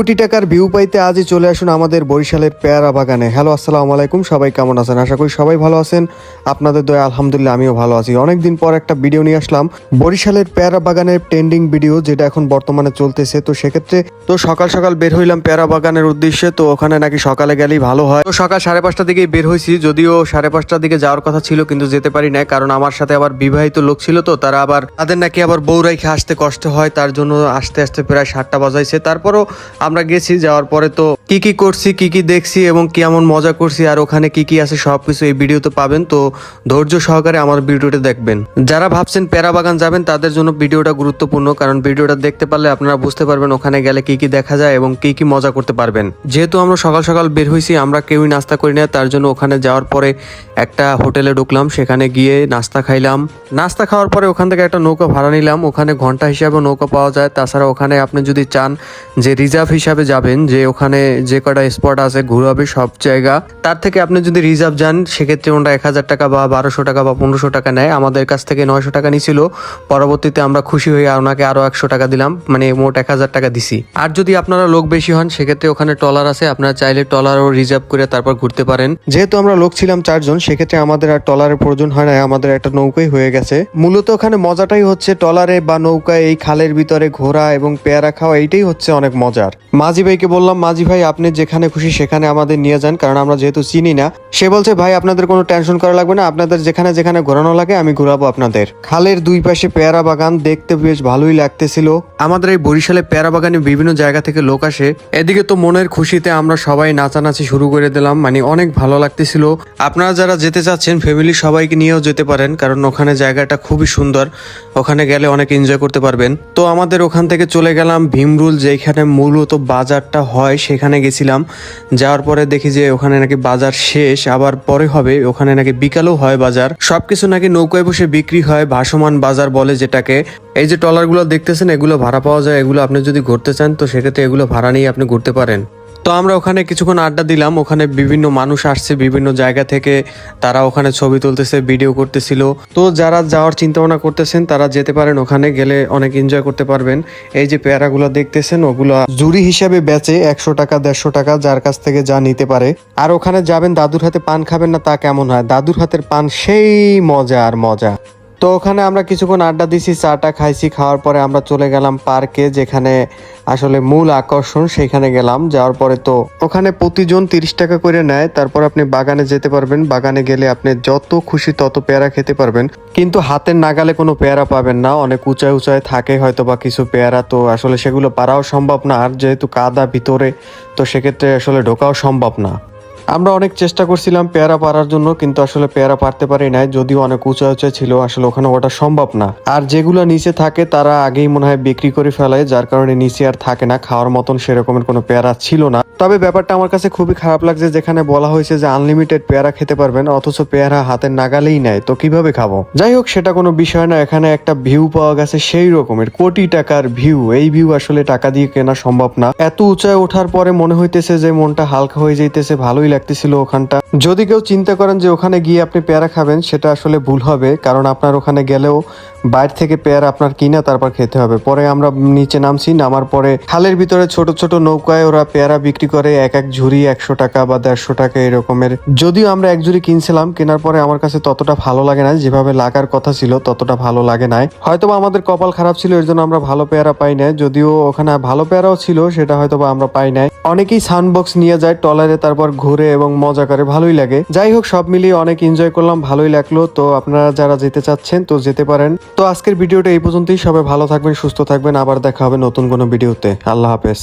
কোটি টাকার ভিউ পাইতে আজই চলে আসুন আমাদের বরিশালের পেয়ারা বাগানে। হ্যালো, আসসালামু আলাইকুম, সবাই কেমন আছেন? আশা করি সবাই ভালো আছেন। আপনাদের দয়া আলহামদুলিল্লাহ আমিও ভালো আছি। অনেকদিন পর একটা ভিডিও নিয়ে আসলাম, বরিশালের পেয়ারা বাগানের ট্রেন্ডিং ভিডিও, যেটা এখন বর্তমানে চলতেছে। তো সেক্ষেত্রে সকাল সকাল বের হইলাম পেয়ারা বাগানের উদ্দেশ্যে। তো ওখানে নাকি সকালে গেলেই ভালো হয়। তো সকাল 5:30টার দিকেই বের হয়েছি, যদিও 5:30টার দিকে যাওয়ার কথা ছিল, কিন্তু যেতে পারি না, কারণ আমার সাথে আবার বিবাহিত লোক ছিল। তো তারা আবার তাদের নাকি আবার বউ রাইখে আসতে কষ্ট হয়, তার জন্য আস্তে আস্তে প্রায় 7টা বাজাইছে। তারপরও আমরা গেছি, যাওয়ার পরে তো কি কি করছি, কি কি দেখছি এবং কেমন মজা করছি আর ওখানে কি কি আছে সবকিছু এই ভিডিওতে পাবেন। তো ধৈর্য সহকারে আমার ভিডিওটা দেখবেন। যারা ভাবছেন পেয়ারা বাগান যাবেন তাদের জন্য ভিডিওটা গুরুত্বপূর্ণ, কারণ ভিডিওটা দেখতে পারলে আপনারা বুঝতে পারবেন ওখানে গেলে কি কি দেখা যায় এবং কি কি মজা করতে পারবেন। যেহেতু আমরা সকাল সকাল বের হয়েছি, আমরা কেউই নাস্তা করি না, তার জন্য ওখানে যাওয়ার পরে একটা হোটেলে ঢুকলাম, সেখানে গিয়ে নাস্তা খাইলাম। নাস্তা খাওয়ার পরে ওখান থেকে একটা নৌকা ভাড়া নিলাম। ওখানে ঘন্টা হিসাবে নৌকা পাওয়া যায়। তাছাড়া ওখানে আপনি যদি চান যে রিজার্ভ হিসাবে যাবেন, যে ওখানে যে কটা স্পট আছে ঘুরাবে সব জায়গা, তার থেকে আপনি যদি রিজার্ভ যান সেক্ষেত্রে ওটা 1000 টাকা বা 1200 টাকা বা 1500 টাকা নেয়। আমাদের কাছ থেকে 900 টাকা নিছিল। পরবর্তীতে আমরা খুশি হয়ে ওনাকে আরো 100 টাকা দিলাম, মানে মোট 1000 টাকা দিছি। আর যদি আপনারা লোক বেশি হন সেক্ষেত্রে ওখানে ট্রলার আছে, আপনারা চাইলে ট্রলারও রিজার্ভ করে তারপর ঘুরতে পারেন। যেহেতু আমরা লোক ছিলাম 4 জন, সেক্ষেত্রে আমাদের আর ট্রলারের প্রয়োজন হয় না, আমাদের একটা নৌকাই হয়ে গেছে। মূলত ওখানে মজাটাই হচ্ছে ট্রলারে বা নৌকায় এই খালের ভিতরে ঘোরা এবং পেয়ারা খাওয়া, এইটাই হচ্ছে অনেক মজার। মাঝি ভাইকে বললাম, মাঝি ভাই আপনি যেখানে খুশি সেখানে আমাদের নিয়ে যান, কারণ আমরা যেহেতু চিনি না। সে বলছে, ভাই আপনাদের কোনো টেনশন করা লাগবে না, আপনাদের যেখানে যেখানে ঘোরানো লাগে আমি ঘুরাবো আপনাদের। খালের দুই পাশে পেয়ারা বাগান, দেখতে বেশ ভালোই লাগতেছিল। আমাদের এই বরিশালে পেয়ারা বাগানে বিভিন্ন জায়গা থেকে লোক আসে। এদিকে তো মনের খুশিতে আমরা সবাই নাচানাচি শুরু করে দিলাম, মানে অনেক ভালো লাগতেছিল। আপনারা যারা যেতে চাচ্ছেন ফ্যামিলি সবাইকে নিয়েও যেতে পারেন, কারণ ওখানে জায়গাটা খুবই সুন্দর, ওখানে গেলে অনেক এনজয় করতে পারবেন। তো আমাদের ওখান থেকে চলে গেলাম ভীমরুল, যেখানে মূলত বাজারটা হয়, সেখানে গেছিলাম। যাওয়ার পরে দেখি যে ওখানে নাকি বাজার শেষ, আবার পরে হবে, ওখানে নাকি বিকালেও হয় বাজার। সবকিছু নাকি নৌকায় বসে বিক্রি হয়, ভাসমান বাজার বলে যেটাকে। এই যে ট্রলারগুলো দেখতেছেন এগুলো ভাড়া পাওয়া যায়, এগুলো আপনি যদি ঘুরতে চান তো সেক্ষেত্রে এগুলো ভাড়া নিয়ে আপনি ঘুরতে পারেন। তো আমরা ওখানে কিছুক্ষণ আড্ডা দিলাম। ওখানে বিভিন্ন মানুষ আসছে বিভিন্ন জায়গা থেকে, তারা ওখানে ছবি তুলতেছে, ভিডিও করতেছিল। তো যারা যাওয়ার চিন্তা ভাবনা করতেছেন তারা যেতে পারেন, ওখানে গেলে অনেক এনজয় করতে পারবেন। এই যে পেয়ারাগুলো দেখতেছেন ওগুলো জুড়ি হিসাবে বেচে 100 টাকা 150 টাকা, যার কাছ থেকে যা নিতে পারে। আর ওখানে যাবেন, দাদুর হাতে পান খাবেন না তা কেমন হয়? দাদুর হাতের পান সেই মজা আর মজা। তো ওখানে আমরা কিছুক্ষণ আড্ডা দিছি, চাটা খাইছি। খাওয়ার পরে আমরা চলে গেলাম পার্কে, যেখানে আসলে মূল আকর্ষণ, সেখানে গেলাম। যাওয়ার পরে তো ওখানে প্রতিজন 30 টাকা করে নেয়। তারপর আপনি বাগানে যেতে পারবেন। বাগানে গেলে আপনি যত খুশি তত পেয়ারা খেতে পারবেন, কিন্তু হাতের নাগালে কোনো পেয়ারা পাবেন না। অনেক উঁচায় উঁচায় থাকে হয়তো বা কিছু পেয়ারা, তো আসলে সেগুলো পারাও সম্ভব না। আর যেহেতু কাদা ভিতরে, তো সেক্ষেত্রে আসলে ঢোকাও সম্ভব না। আমরা অনেক চেষ্টা করছিলাম পেয়ারা পারার জন্য, কিন্তু আসলে পেয়ারা পারতে পারি নাই, যদিও অনেক উঁচা উঁচা ছিল, আসলে ওখানে ওটা সম্ভব না। আর যেগুলো নিচে থাকে তারা আগেই মনে হয় বিক্রি করে ফেলে, যার কারণে নিচে আর থাকে না, খাওয়ার মতন সেরকমের কোনো পেয়ারা ছিল না। তবে ব্যাপারটা আমার কাছে খুবই খারাপ লাগছে, যেখানে বলা হয়েছে যে আনলিমিটেড পেয়ারা খেতে পারবেন, অথচ পেয়ারা হাতের নাগালেই নেয়, তো কিভাবে খাবো? যাই হোক, সেটা কোনো বিষয় না। এখানে একটা ভিউ পাওয়া গেছে সেই রকমের, কোটি টাকার ভিউ। এই ভিউ আসলে টাকা দিয়ে কেনা সম্ভব না। এত উঁচায় ওঠার পরে মনে হইতেছে যে মনটা হালকা হয়ে যাইতেছে, ভালোই লাগতেছিল ওখানটা। যদি কেউ চিন্তা করেন যে ওখানে গিয়ে আপনি পেয়ারা খাবেন, সেটা আসলে ভুল হবে, কারণ আপনার ওখানে গেলেও বাইরে থেকে পেয়ারা আপনার কিনা তারপর খেতে হবে। পরে আমরা নিচে নামছি, নামার পরে খালের ভিতরে ছোট ছোট নৌকায় ওরা পেয়ারা বিক্রি করে, এক এক ঝুড়ি 100 টাকা বা 150 টাকা এরকমের। যদিও আমরা এক ঝুড়ি কিনছিলাম, কেনার পরে আমার কাছে ততটা ভালো লাগে না, যেভাবে লাগার কথা ছিল ততটা ভালো লাগে নাই। হয়তোবা আমাদের কপাল খারাপ ছিল, এর জন্য আমরা ভালো পেয়ারা পাই নাই। যদিও ওখানে ভালো পেয়ারাও ছিল, সেটা হয়তোবা আমরা পাই নাই। অনেকেই সাউন্ড-বক্স নিয়ে যায় ট্রলারে, তারপর ঘুরে এবং মজা করে, ভালোই লাগে। যাই হোক, সব মিলিয়ে অনেক এনজয় করলাম, ভালোই লাগলো। তো আপনারা যারা যেতে চাচ্ছেন তো যেতে পারেন। তো আজকের ভিডিওটা এই পর্যন্তই। সবাই ভালো থাকবেন, সুস্থ থাকবেন, আবার দেখা হবে নতুন কোনো ভিডিওতে। আল্লাহ হাফেজ।